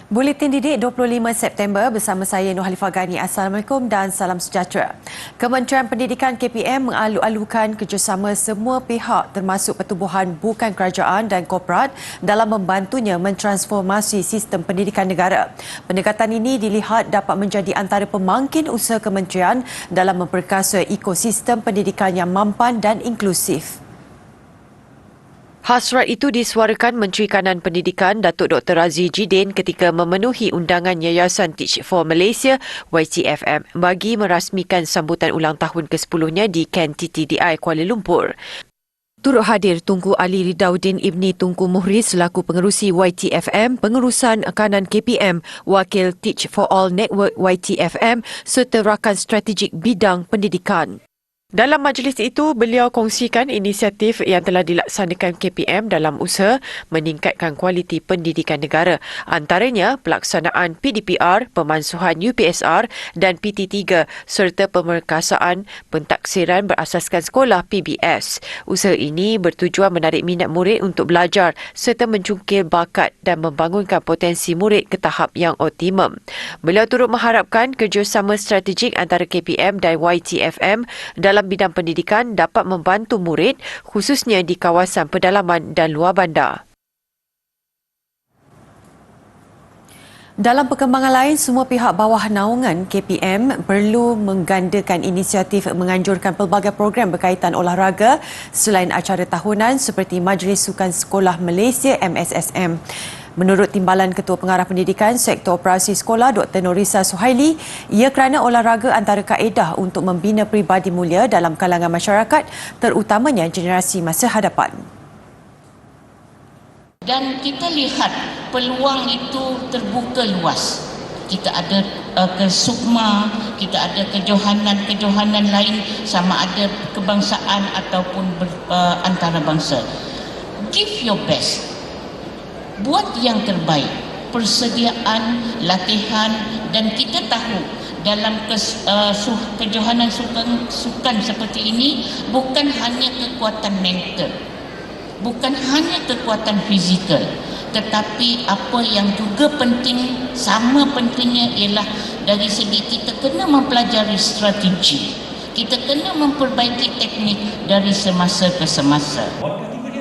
Buletin Didik 25 September bersama saya Nur Halifah Ghani. Assalamualaikum dan salam sejahtera. Kementerian Pendidikan KPM mengalu-alukan kerjasama semua pihak termasuk pertubuhan bukan kerajaan dan korporat dalam membantunya mentransformasi sistem pendidikan negara. Pendekatan ini dilihat dapat menjadi antara pemangkin usaha kementerian dalam memperkasa ekosistem pendidikan yang mampan dan inklusif. Hasrat itu disuarakan Menteri Kanan Pendidikan Datuk Dr. Razzie Jidin ketika memenuhi undangan Yayasan Teach for Malaysia YTFM bagi merasmikan sambutan ulang tahun ke-10-nya di Ken TTDI Kuala Lumpur. Turut hadir Tunku Ali Ridauddin Ibni Tunku Muhri selaku pengerusi YTFM, pengurusan kanan KPM, wakil Teach for All Network YTFM serta rakan strategik bidang pendidikan. Dalam majlis itu, beliau kongsikan inisiatif yang telah dilaksanakan KPM dalam usaha meningkatkan kualiti pendidikan negara. Antaranya pelaksanaan PDPR, pemansuhan UPSR dan PT3 serta pemerkasaan pentaksiran berasaskan sekolah PBS. Usaha ini bertujuan menarik minat murid untuk belajar serta mencungkil bakat dan membangunkan potensi murid ke tahap yang optimum. Beliau turut mengharapkan kerjasama strategik antara KPM dan YTFM dalam bidang pendidikan dapat membantu murid khususnya di kawasan pedalaman dan luar bandar. Dalam perkembangan lain, semua pihak bawah naungan KPM perlu menggandakan inisiatif menganjurkan pelbagai program berkaitan olahraga selain acara tahunan seperti Majlis Sukan Sekolah Malaysia MSSM. Menurut Timbalan Ketua Pengarah Pendidikan Sektor Operasi Sekolah Dr. Norisa Suhaili, ia kerana olahraga antara kaedah untuk membina peribadi mulia dalam kalangan masyarakat, terutamanya generasi masa hadapan. Dan kita lihat peluang itu terbuka luas. Kita ada kesukma, kita ada kejohanan lain sama ada kebangsaan ataupun antarabangsa. Give your best. Buat yang terbaik, persediaan, latihan dan kita tahu dalam kejohanan sukan seperti ini bukan hanya kekuatan mental, bukan hanya kekuatan fizikal, tetapi apa yang juga penting, sama pentingnya ialah dari segi kita kena mempelajari strategi, kita kena memperbaiki teknik dari semasa ke semasa.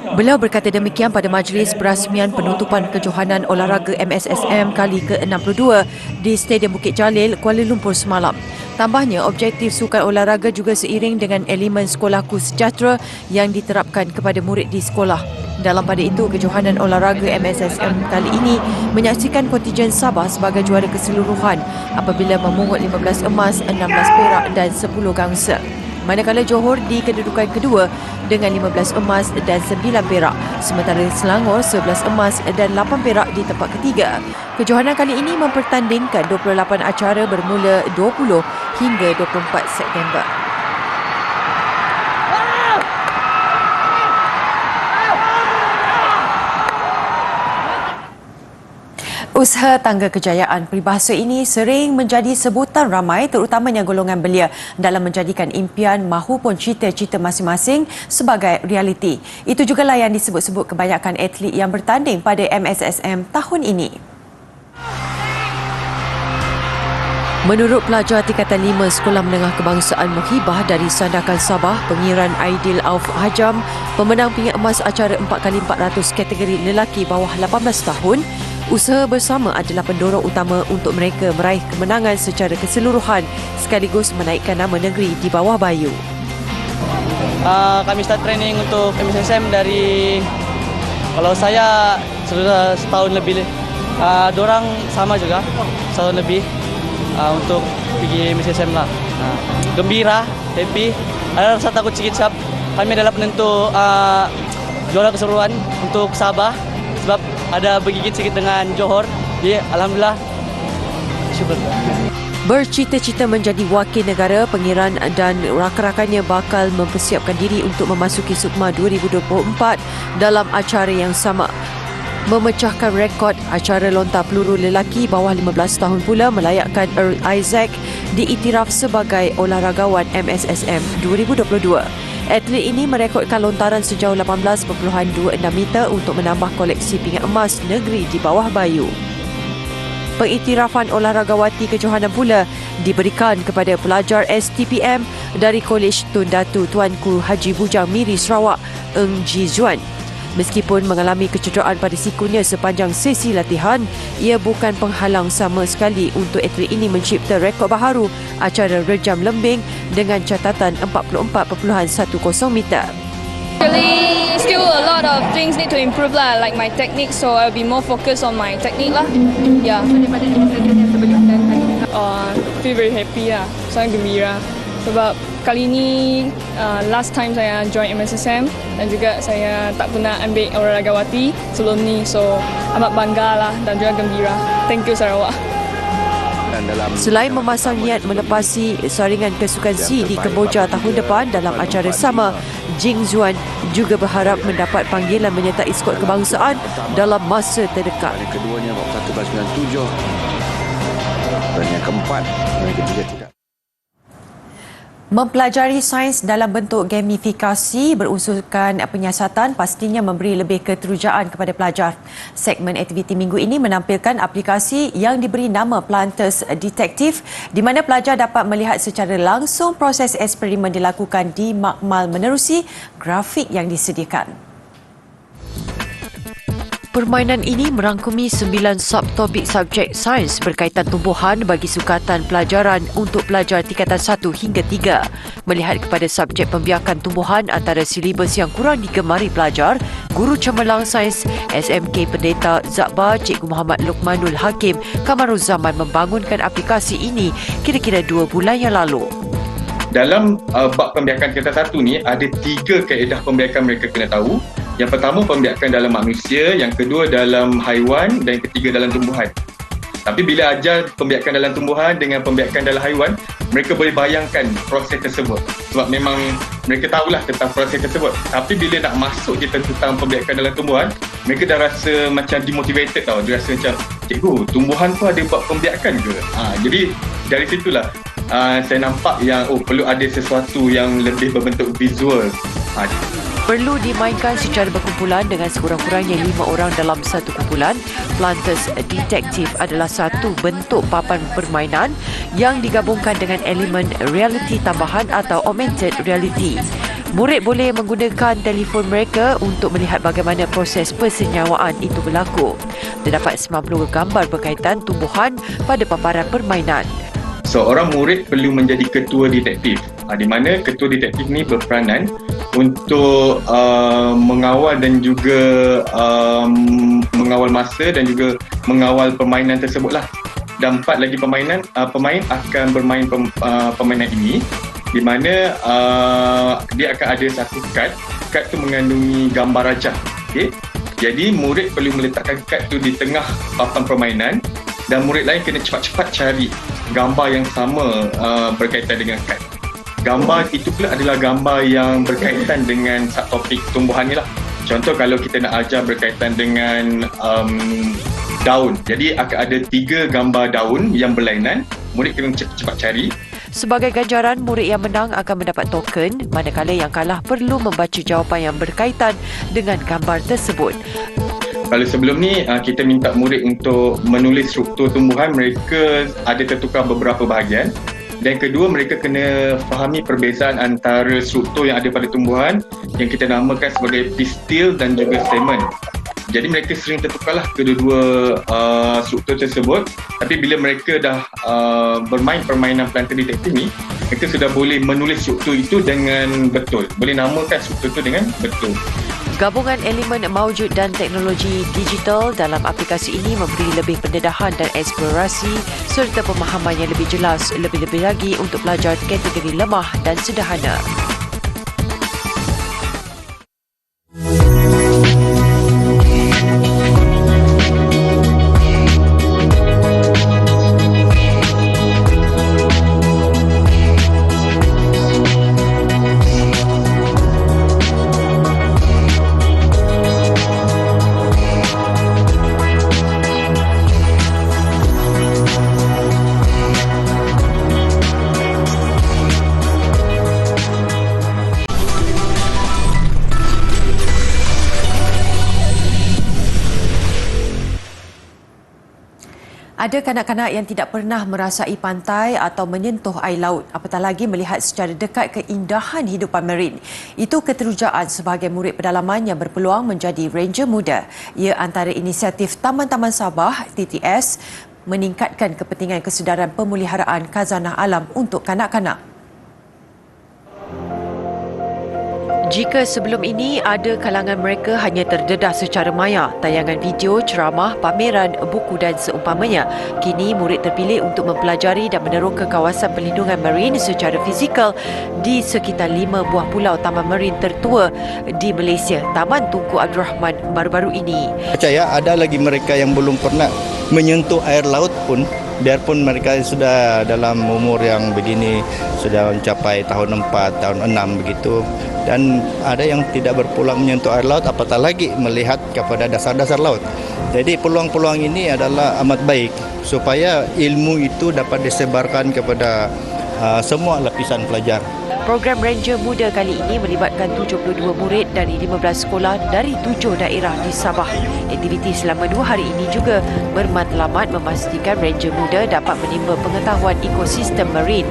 Beliau berkata demikian pada majlis perasmian penutupan kejohanan olahraga MSSM kali ke-62 di Stadium Bukit Jalil, Kuala Lumpur semalam. Tambahnya, objektif sukan olahraga juga seiring dengan elemen sekolahku sejahtera yang diterapkan kepada murid di sekolah. Dalam pada itu, kejohanan olahraga MSSM kali ini menyaksikan kontijen Sabah sebagai juara keseluruhan apabila memungut 15 emas, 16 perak dan 10 gangsa. Manakala Johor di kedudukan kedua dengan 15 emas dan 9 perak, sementara Selangor 11 emas dan 8 perak di tempat ketiga. Kejohanan kali ini mempertandingkan 28 acara bermula 20 hingga 24 September. Usaha tangga kejayaan peribahasa ini sering menjadi sebutan ramai terutamanya golongan belia dalam menjadikan impian mahupun cita-cita masing-masing sebagai realiti. Itu jugalah yang disebut-sebut kebanyakan atlet yang bertanding pada MSSM tahun ini. Menurut pelajar tingkatan 5 Sekolah Menengah Kebangsaan Muhibah dari Sandakan Sabah, Pengiran Aidil Auf Hajam, pemenang pingat emas acara 4x400 kategori lelaki bawah 18 tahun, usaha bersama adalah pendorong utama untuk mereka meraih kemenangan secara keseluruhan sekaligus menaikkan nama negeri di bawah bayu. Kami start training untuk MSSM dari, kalau saya sudah setahun lebih, dorang sama juga, setahun lebih untuk pergi MSSM lah. Gembira, happy, ada rasa takut sikit sebab kami adalah penentu juara keseluruhan untuk Sabah sebab ada bergigit sikit dengan Johor. Jadi alhamdulillah, syukur. Bercita-cita menjadi wakil negara, Pengiran dan rakan-rakannya bakal mempersiapkan diri untuk memasuki Sukma 2024 dalam acara yang sama. Memecahkan rekod acara lontar peluru lelaki bawah 15 tahun pula melayakkan Earl Isaac diiktiraf sebagai olahragawan MSSM 2022. Atlet ini merekodkan lontaran sejauh 18.26 meter untuk menambah koleksi pingat emas negeri di bawah bayu. Pengiktirafan olahragawati kejohanan pula diberikan kepada pelajar STPM dari Kolej Tun Datu Tuanku Haji Bujang Miri Sarawak, Eng Ji Zuan. Meskipun mengalami kecederaan pada sikunya sepanjang sesi latihan, ia bukan penghalang sama sekali untuk atlet ini mencipta rekod baharu acara rejam lembing dengan catatan 44.10 meter. Actually, still a lot of things need to improve lah, like my technique, so I'll be more focused on my technique lah. Yeah. Feel very happy lah, sangat gembira. Sebab kali ini last time saya join MSSM dan juga saya tak pernah ambil olahragawati sebelum ni, so amat bangga lah dan juga gembira. Thank you Sarawak. Selain memasang niat melepasi saringan kesukan C di Kemboja tahun depan dalam acara sama, Jing Zuan juga berharap mendapat panggilan menyertai skuad kebangsaan dalam masa terdekat. Yang keduanya 1997 dan yang keempat dan yang ketiga tidak. Mempelajari sains dalam bentuk gamifikasi berunsurkan penyiasatan pastinya memberi lebih keterujaan kepada pelajar. Segmen aktiviti minggu ini menampilkan aplikasi yang diberi nama Planters Detective di mana pelajar dapat melihat secara langsung proses eksperimen dilakukan di makmal menerusi grafik yang disediakan. Permainan ini merangkumi 9 subtopik subjek sains berkaitan tumbuhan bagi sukatan pelajaran untuk pelajar tingkatan 1 hingga 3. Melihat kepada subjek pembiakan tumbuhan antara silibus yang kurang digemari pelajar, Guru Cemerlang Sains SMK Pendeta Zakbar Cikgu Muhammad Luqmanul Hakim Kamaruzzaman membangunkan aplikasi ini kira-kira 2 bulan yang lalu. Dalam bab pembiakan tingkatan 1 ni ada 3 kaedah pembiakan mereka kena tahu. Yang pertama pembiakan dalam manusia, yang kedua dalam haiwan dan yang ketiga dalam tumbuhan. Tapi bila ajar pembiakan dalam tumbuhan dengan pembiakan dalam haiwan, mereka boleh bayangkan proses tersebut. Sebab memang mereka tahulah tentang proses tersebut. Tapi bila nak masuk je tentang pembiakan dalam tumbuhan, mereka dah rasa macam demotivated tau. Dia rasa macam, cikgu, tumbuhan tu ada buat pembiakan ke? Jadi dari situlah saya nampak yang perlu ada sesuatu yang lebih berbentuk visual. Perlu dimainkan secara berkumpulan dengan sekurang-kurangnya 5 orang dalam satu kumpulan. Planters Detective adalah satu bentuk papan permainan yang digabungkan dengan elemen realiti tambahan atau augmented reality. Murid boleh menggunakan telefon mereka untuk melihat bagaimana proses persenyawaan itu berlaku. Terdapat 90 gambar berkaitan tumbuhan pada paparan permainan. Seorang murid perlu menjadi ketua detektif, di mana ketua detektif ni berperanan untuk mengawal dan juga mengawal masa dan juga mengawal permainan tersebutlah. Dan 4 lagi pemain akan bermain permainan ini di mana dia akan ada satu kad tu mengandungi gambar rajah. Okay? Jadi murid perlu meletakkan kad tu di tengah papan permainan dan murid lain kena cepat-cepat cari gambar yang sama berkaitan dengan kad. Gambar itu pula adalah gambar yang berkaitan dengan subtopik tumbuhan ni lah. Contoh kalau kita nak ajar berkaitan dengan daun. Jadi akan ada 3 gambar daun yang berlainan. Murid kena cepat-cepat cari. Sebagai ganjaran, murid yang menang akan mendapat token, manakala yang kalah perlu membaca jawapan yang berkaitan dengan gambar tersebut. Kalau sebelum ni kita minta murid untuk menulis struktur tumbuhan, mereka ada tertukar beberapa bahagian. Dan kedua, mereka kena fahami perbezaan antara struktur yang ada pada tumbuhan yang kita namakan sebagai pistil dan juga stamen. Jadi mereka sering tertukarlah kedua-dua struktur tersebut. Tapi bila mereka dah bermain permainan Planter Detective ni, mereka sudah boleh menulis struktur itu dengan betul. Boleh namakan struktur itu dengan betul. Gabungan elemen maujud dan teknologi digital dalam aplikasi ini memberi lebih pendedahan dan eksplorasi serta pemahaman yang lebih jelas, lebih-lebih lagi untuk pelajar kategori lemah dan sederhana. Ada kanak-kanak yang tidak pernah merasai pantai atau menyentuh air laut, apatah lagi melihat secara dekat keindahan hidupan marin. Itu keterujaan sebahagian murid pedalaman yang berpeluang menjadi ranger muda. Ia antara inisiatif Taman-Taman Sabah (TTS) meningkatkan kepentingan kesedaran pemeliharaan khazanah alam untuk kanak-kanak. Jika sebelum ini ada kalangan mereka hanya terdedah secara maya, tayangan video, ceramah, pameran, buku dan seumpamanya, kini murid terpilih untuk mempelajari dan meneroka kawasan perlindungan marin secara fizikal di sekitar 5 buah pulau taman marin tertua di Malaysia, Taman Tunku Abdul Rahman baru-baru ini. Percaya ada lagi mereka yang belum pernah menyentuh air laut pun, biarpun mereka sudah dalam umur yang begini, sudah mencapai tahun 4, tahun 6 begitu, dan ada yang tidak berpulang menyentuh air laut, apatah lagi melihat kepada dasar-dasar laut. Jadi peluang-peluang ini adalah amat baik supaya ilmu itu dapat disebarkan kepada semua lapisan pelajar. Program Ranger Muda kali ini melibatkan 72 murid dari 15 sekolah dari 7 daerah di Sabah. Aktiviti selama 2 hari ini juga bermatlamat memastikan Ranger Muda dapat menimba pengetahuan ekosistem marin.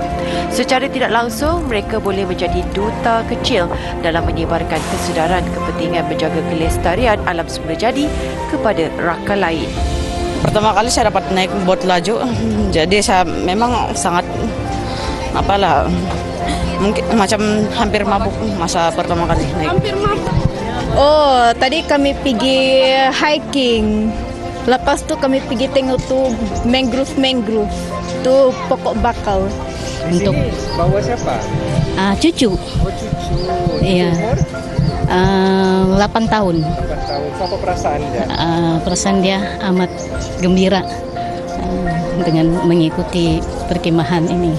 Secara tidak langsung, mereka boleh menjadi duta kecil dalam menyebarkan kesedaran kepentingan menjaga kelestarian alam semula jadi kepada rakan lain. Pertama kali saya dapat naik bot laju, jadi saya memang sangat mungkin macam hampir mabuk masa pertama kali naik. Oh, tadi kami pergi hiking. Lepas tu kami pergi tengok tu mangrove. Tu pokok bakau. Untuk bawa siapa? Cucu. Oh, cucu. Iya. 8 tahun. 8 tahun. Apa perasaan dia? Perasaan dia amat gembira dengan mengikuti perkemahan ini.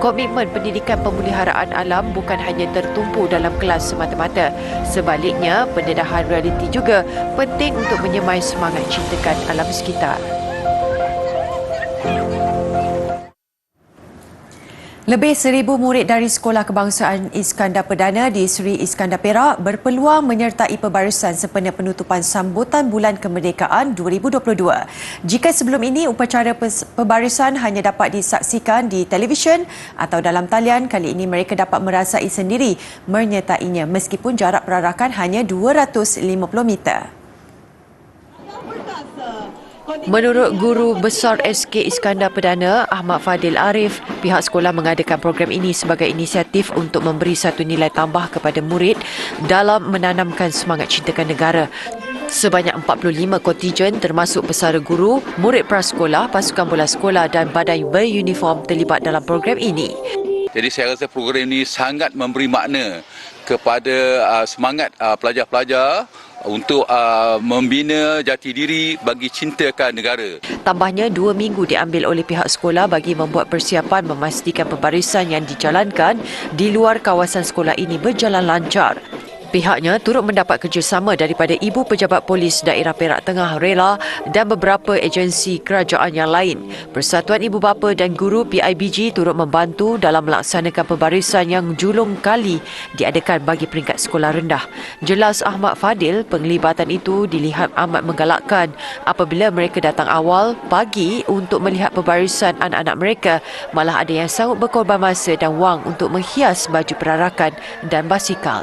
Komitmen pendidikan pemeliharaan alam bukan hanya tertumpu dalam kelas semata-mata. Sebaliknya, pendedahan realiti juga penting untuk menyemai semangat cintakan alam sekitar. Lebih 1,000 murid dari Sekolah Kebangsaan Iskandar Perdana di Seri Iskandar Perak berpeluang menyertai pembarisan sempena penutupan sambutan Bulan Kemerdekaan 2022. Jika sebelum ini upacara pembarisan hanya dapat disaksikan di televisyen atau dalam talian, kali ini mereka dapat merasai sendiri menyertainya meskipun jarak perarakan hanya 250 meter. Menurut Guru Besar SK Iskandar Perdana, Ahmad Fadil Arif, pihak sekolah mengadakan program ini sebagai inisiatif untuk memberi satu nilai tambah kepada murid dalam menanamkan semangat cintakan negara. Sebanyak 45 kontijen termasuk pesara guru, murid prasekolah, pasukan bola sekolah dan badan beruniform terlibat dalam program ini. Jadi saya rasa program ini sangat memberi makna kepada semangat pelajar-pelajar untuk membina jati diri bagi cintakan negara. Tambahnya, 2 minggu diambil oleh pihak sekolah bagi membuat persiapan memastikan pembarisan yang dijalankan di luar kawasan sekolah ini berjalan lancar. Pihaknya turut mendapat kerjasama daripada Ibu Pejabat Polis Daerah Perak Tengah Rela dan beberapa agensi kerajaan yang lain. Persatuan Ibu Bapa dan Guru PIBG turut membantu dalam melaksanakan pembarisan yang julung kali diadakan bagi peringkat sekolah rendah. Jelas Ahmad Fadil, penglibatan itu dilihat amat menggalakkan apabila mereka datang awal pagi untuk melihat pembarisan anak-anak mereka. Malah ada yang sanggup berkorban masa dan wang untuk menghias baju perarakan dan basikal.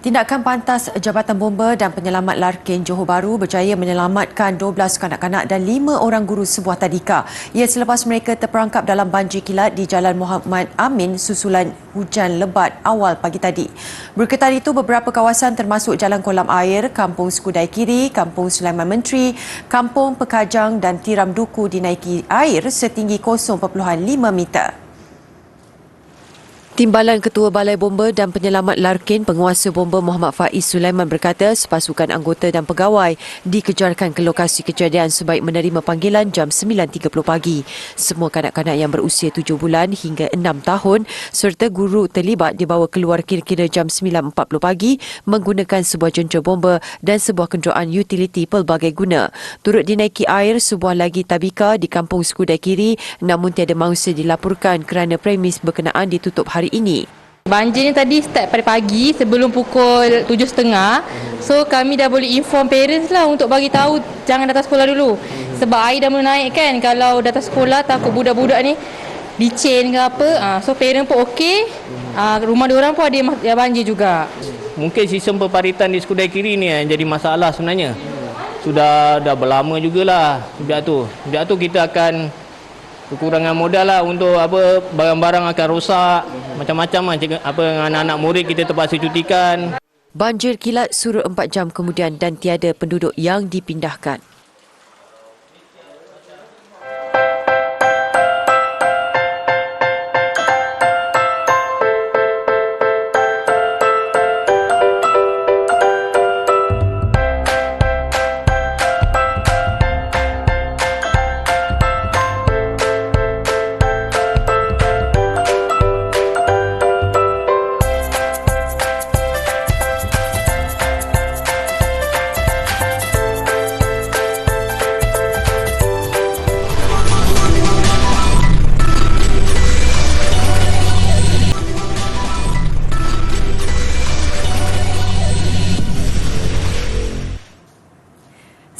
Tindakan pantas Jabatan Bomba dan Penyelamat Larkin Johor Bahru berjaya menyelamatkan 12 kanak-kanak dan 5 orang guru sebuah tadika. Ia selepas mereka terperangkap dalam banjir kilat di Jalan Muhammad Amin susulan hujan lebat awal pagi tadi. Berkaitan itu, beberapa kawasan termasuk Jalan Kolam Air, Kampung Skudai Kiri, Kampung Sulaiman Menteri, Kampung Pekajang dan Tiram Duku dinaiki air setinggi 0.5 meter. Timbalan Ketua Balai Bomba dan Penyelamat Larkin Penguasa Bomba Muhammad Faiz Sulaiman berkata sepasukan anggota dan pegawai dikejarkan ke lokasi kejadian sebaik menerima panggilan jam 9.30 pagi. Semua kanak-kanak yang berusia 7 bulan hingga 6 tahun serta guru terlibat dibawa keluar kira-kira jam 9.40 pagi menggunakan sebuah jenca bomba dan sebuah kenderaan utiliti pelbagai guna. Turut dinaiki air sebuah lagi tabika di Kampung Skudai Kiri, namun tiada mangsa dilaporkan kerana premis berkenaan ditutup hari ini. Banjir ni tadi start pada pagi sebelum pukul 7.30. So kami dah boleh inform parents lah untuk bagi tahu jangan datang sekolah dulu. Sebab air dah mula naik kan. Kalau datang sekolah takut budak-budak ni licin ke apa. So parents pun okey. Rumah diorang pun ada banjir juga. Mungkin sistem pemparitan di Skudai Kiri ni yang jadi masalah sebenarnya. Sudah berlama jugalah sejak tu kita akan kekurangan modal lah untuk apa, barang-barang akan rosak, macam-macam lah, apa anak-anak murid kita terpaksa cutikan. Banjir kilat surut 4 jam kemudian dan tiada penduduk yang dipindahkan.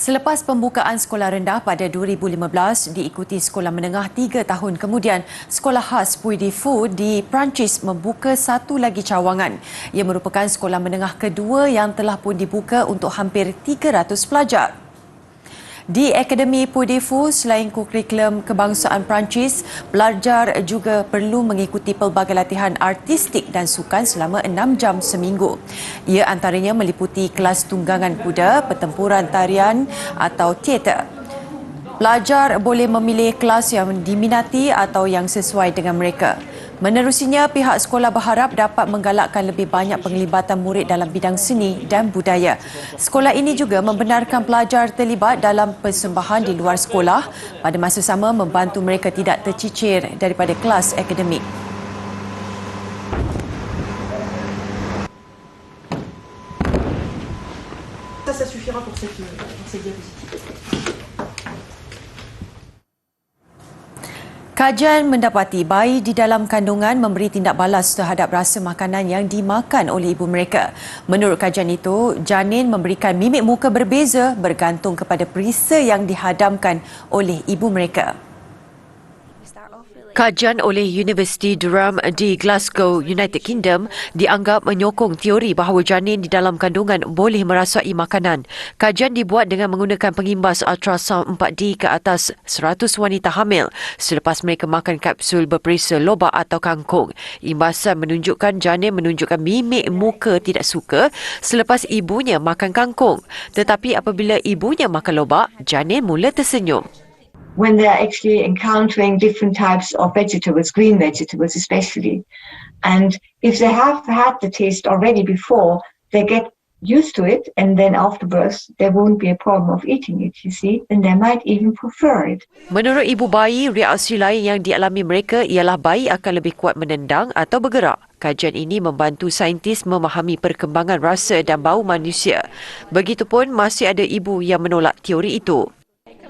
Selepas pembukaan sekolah rendah pada 2015 diikuti sekolah menengah 3 tahun kemudian, sekolah khas Puy du Fou di Perancis membuka satu lagi cawangan. Ia merupakan sekolah menengah kedua yang telah pun dibuka untuk hampir 300 pelajar. Di Akademi Puy du Fou, selain kurikulum kebangsaan Perancis, pelajar juga perlu mengikuti pelbagai latihan artistik dan sukan selama 6 jam seminggu. Ia antaranya meliputi kelas tunggangan kuda, pertempuran tarian atau teater. Pelajar boleh memilih kelas yang diminati atau yang sesuai dengan mereka. Menerusinya, pihak sekolah berharap dapat menggalakkan lebih banyak penglibatan murid dalam bidang seni dan budaya. Sekolah ini juga membenarkan pelajar terlibat dalam persembahan di luar sekolah, pada masa sama membantu mereka tidak tercicir daripada kelas akademik. Ça suffira pour cette diapositive. Kajian mendapati bayi di dalam kandungan memberi tindak balas terhadap rasa makanan yang dimakan oleh ibu mereka. Menurut kajian itu, janin memberikan mimik muka berbeza bergantung kepada perisa yang dihadamkan oleh ibu mereka. Kajian oleh Universiti Durham di Glasgow, United Kingdom dianggap menyokong teori bahawa janin di dalam kandungan boleh merasai makanan. Kajian dibuat dengan menggunakan pengimbas ultrasound 4D ke atas 100 wanita hamil selepas mereka makan kapsul berperisa lobak atau kangkung. Imbasan menunjukkan janin menunjukkan mimik muka tidak suka selepas ibunya makan kangkung. Tetapi apabila ibunya makan lobak, janin mula tersenyum. When they're actually encountering different types of vegetables, green vegetables especially. And if they have had the taste already before, they get used to it, and then afterwards there won't be a problem of eating it, you see, and they might even prefer it. Menurut ibu bayi, reaksi lain yang dialami mereka ialah bayi akan lebih kuat menendang atau bergerak. Kajian ini membantu saintis memahami perkembangan rasa dan bau manusia. Begitupun masih ada ibu yang menolak teori itu.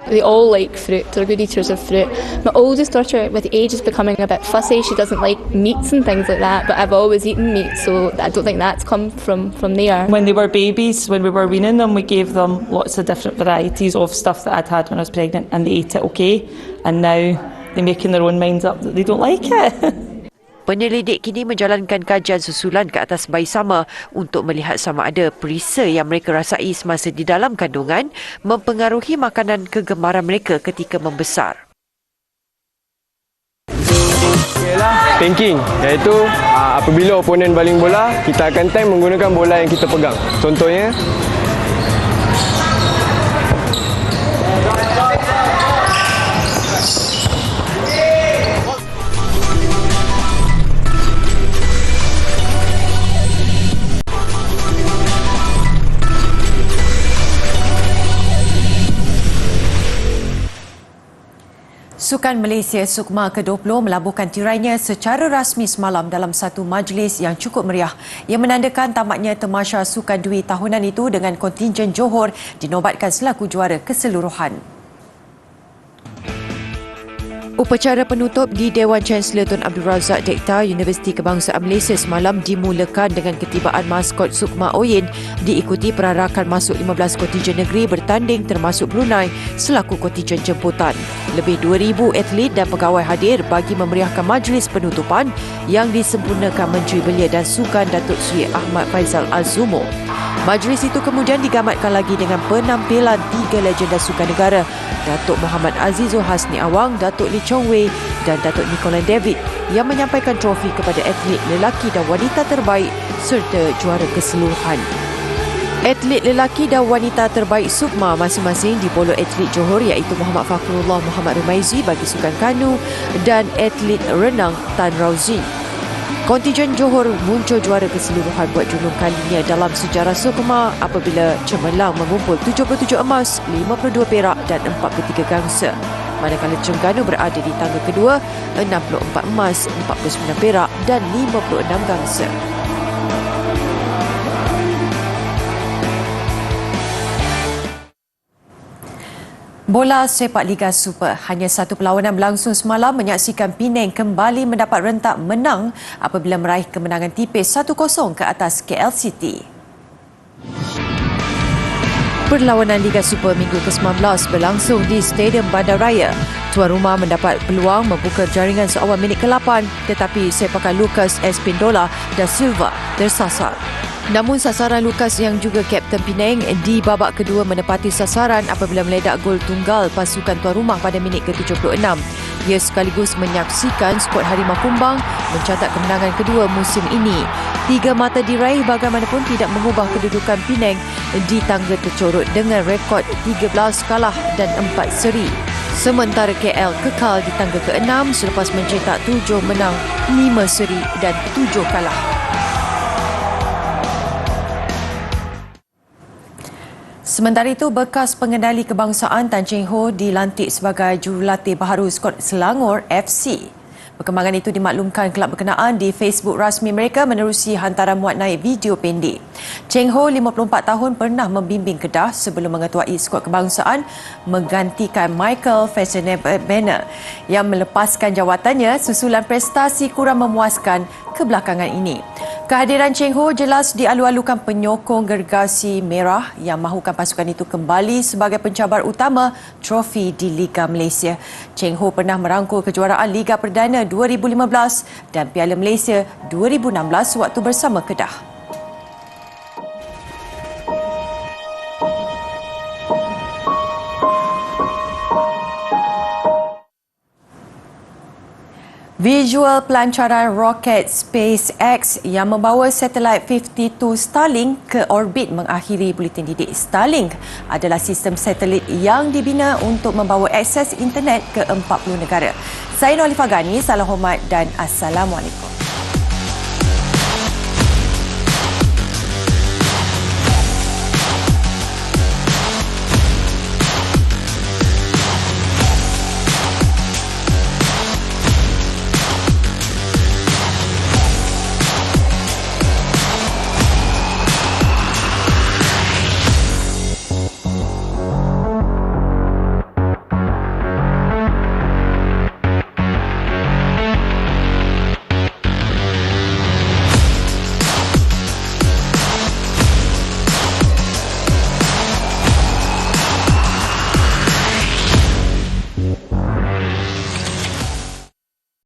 They all like fruit. They're good eaters of fruit. My oldest daughter, with age, is becoming a bit fussy. She doesn't like meats and things like that, but I've always eaten meat, so I don't think that's come from there. When they were babies, when we were weaning them, we gave them lots of different varieties of stuff that I'd had when I was pregnant, and they ate it okay. And now they're making their own minds up that they don't like it. Penyelidik kini menjalankan kajian susulan ke atas bayi sama untuk melihat sama ada perisa yang mereka rasai semasa di dalam kandungan mempengaruhi makanan kegemaran mereka ketika membesar. Tanking, iaitu apabila oponen baling bola, kita akan tank menggunakan bola yang kita pegang. Contohnya, Sukan Malaysia Sukma ke-20 melabuhkan tirainya secara rasmi semalam dalam satu majlis yang cukup meriah yang menandakan tamatnya Tamasha Sukan Dwi tahunan itu dengan kontingen Johor dinobatkan selaku juara keseluruhan. Upacara penutup di Dewan Chancellor Tun Abdul Razak Dekta Universiti Kebangsaan Malaysia semalam dimulakan dengan ketibaan maskot Sukma Oyen diikuti perarakan masuk 15 kontijen negeri bertanding termasuk Brunei selaku kontijen jemputan. Lebih 2,000 atlet dan pegawai hadir bagi memeriahkan majlis penutupan yang disempurnakan Menteri Belia dan Sukan Datuk Seri Ahmad Faizal Al-Zumo. Majlis itu kemudian digamatkan lagi dengan penampilan 3 legenda sukan negara, Datuk Muhammad Azizul Hasni Awang, Datuk Lee Chong Wei dan Datuk Nicolan David yang menyampaikan trofi kepada atlet lelaki dan wanita terbaik serta juara keseluruhan. Atlet lelaki dan wanita terbaik Sukma masing-masing diboleh atlet Johor iaitu Muhammad Fakrullah Muhammad Rumaizi bagi sukan kanu dan atlet renang Tan Rauzin. Kontijen Johor muncul juara keseluruhan buat julung kalinya dalam sejarah Sukma apabila cemerlang mengumpul 77 emas, 52 perak dan 43 gangsa. Manakala Terengganu berada di tangga kedua, 64 emas, 49 perak dan 56 gangsa. Bola Sepak Liga Super. Hanya satu perlawanan berlangsung semalam menyaksikan Penang kembali mendapat rentak menang apabila meraih kemenangan tipis 1-0 ke atas KL City. Perlawanan Liga Super minggu ke-19 berlangsung di Stadium Bandaraya. Tuan rumah mendapat peluang membuka jaringan seawal minit ke-8 tetapi sepakan Lucas Espindola da Silva tersasar. Namun sasaran Lucas yang juga kapten Penang di babak kedua menepati sasaran apabila meledak gol tunggal pasukan tuan rumah pada minit ke-76. Ia sekaligus menyaksikan skuad Harimau Kumbang mencatat kemenangan kedua musim ini. 3 mata diraih bagaimanapun tidak mengubah kedudukan Penang di tangga tercorot dengan rekod 13 kalah dan 4 seri. Sementara KL kekal di tangga ke-6 selepas mencetak 7 menang, 5 seri dan 7 kalah. Sementara itu, bekas pengendali kebangsaan Tan Cheng Ho dilantik sebagai jurulatih baharu skuad Selangor FC. Perkembangan itu dimaklumkan kelab berkenaan di Facebook rasmi mereka menerusi hantaran muat naik video pendek. Cheng Ho, 54 tahun, pernah membimbing Kedah sebelum mengetuai skuad kebangsaan menggantikan Michael Fassbender yang melepaskan jawatannya susulan prestasi kurang memuaskan kebelakangan ini. Kehadiran Cheng Ho jelas dialu-alukan penyokong gergasi merah yang mahukan pasukan itu kembali sebagai pencabar utama trofi di Liga Malaysia. Cheng Ho pernah merangkul kejuaraan Liga Perdana 2015 dan Piala Malaysia 2016 waktu bersama Kedah. Visual pelancaran roket SpaceX yang membawa satelit 52 Starlink ke orbit mengakhiri buletin didik. Starlink adalah sistem satelit yang dibina untuk membawa akses internet ke 40 negara. Saya Nolifah Ghani, salam hormat dan Assalamualaikum.